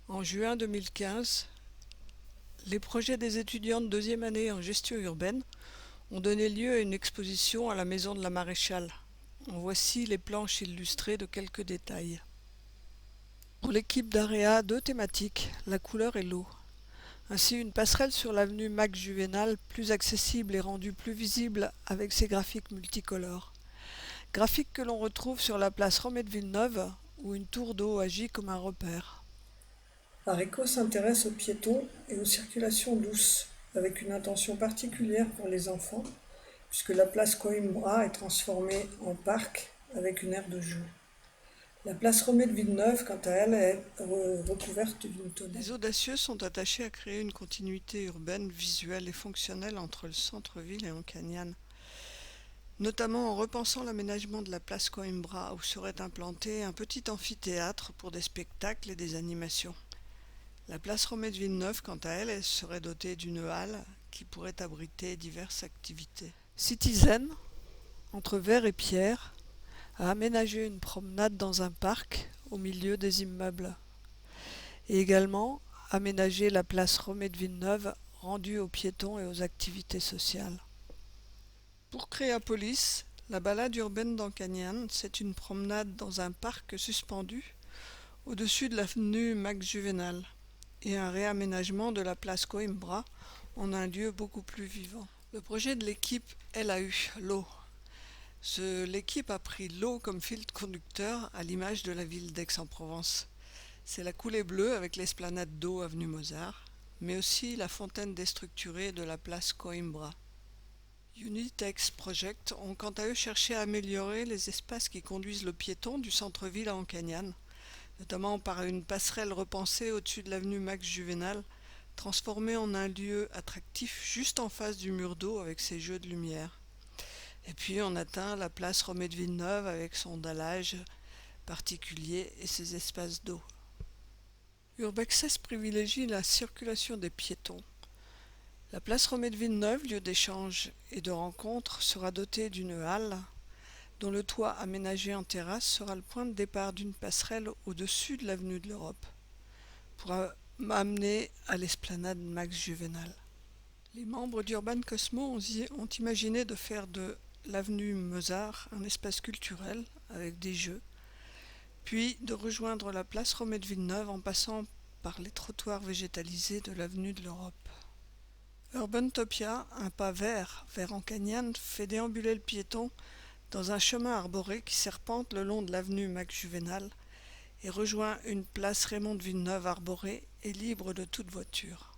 En juin 2015, les projets des étudiants de deuxième année en gestion urbaine ont donné lieu à une exposition à la Maison de la Maréchale. En voici les planches illustrées de quelques détails. Pour l'équipe d'Area, deux thématiques, la couleur et l'eau. Ainsi, une passerelle sur l'avenue Max Juvénal, plus accessible et rendue plus visible avec ses graphiques multicolores. Graphiques que l'on retrouve sur la place Romet de Villeneuve, où une tour d'eau agit comme un repère. Areco s'intéresse aux piétons et aux circulations douces, avec une attention particulière pour les enfants, puisque la place Coimbra est transformée en parc avec une aire de jeu. La place Romet de Villeneuve, quant à elle, est recouverte d'une Les tonnelle. audacieux sont attachés à créer une continuité urbaine, visuelle et fonctionnelle entre le centre-ville et Ancagnan, notamment en repensant l'aménagement de la place Coimbra où serait implanté un petit amphithéâtre pour des spectacles et des animations. La place Romet de Villeneuve, quant à elle, serait dotée d'une halle qui pourrait abriter diverses activités. Citizen, entre verre et pierre, a aménagé une promenade dans un parc au milieu des immeubles et également aménagé la place Romet de Villeneuve rendue aux piétons et aux activités sociales. Pour Créapolis, la balade urbaine d'Ancagnan, c'est une promenade dans un parc suspendu au-dessus de l'avenue Max Juvénal et un réaménagement de la place Coimbra en un lieu beaucoup plus vivant. Le projet de l'équipe LAU, l'eau. L'équipe a pris l'eau comme fil conducteur à l'image de la ville d'Aix-en-Provence. C'est la coulée bleue avec l'esplanade d'eau avenue Mozart, mais aussi la fontaine déstructurée de la place Coimbra. Unitex Project ont quant à eux cherché à améliorer les espaces qui conduisent le piéton du centre-ville à Ancagnan, notamment par une passerelle repensée au-dessus de l'avenue Max Juvénal, transformée en un lieu attractif juste en face du mur d'eau avec ses jeux de lumière. Et puis on atteint la place Romet de Villeneuve avec son dallage particulier et ses espaces d'eau. Urbexès privilégie la circulation des piétons. La place Romet de Villeneuve, lieu d'échange et de rencontre, sera dotée d'une halle dont le toit aménagé en terrasse sera le point de départ d'une passerelle au-dessus de l'avenue de l'Europe pour amener à l'esplanade Max Juvénal. Les membres d'Urban Cosmo ont imaginé de faire de l'avenue Mozart un espace culturel avec des jeux, puis de rejoindre la place Romet de Villeneuve en passant par les trottoirs végétalisés de l'avenue de l'Europe. Urbantopia, un pas vert vers Ancagnan, fait déambuler le piéton dans un chemin arboré qui serpente le long de l'avenue Max Juvénal et rejoint une place Raymond de Villeneuve arborée et libre de toute voiture.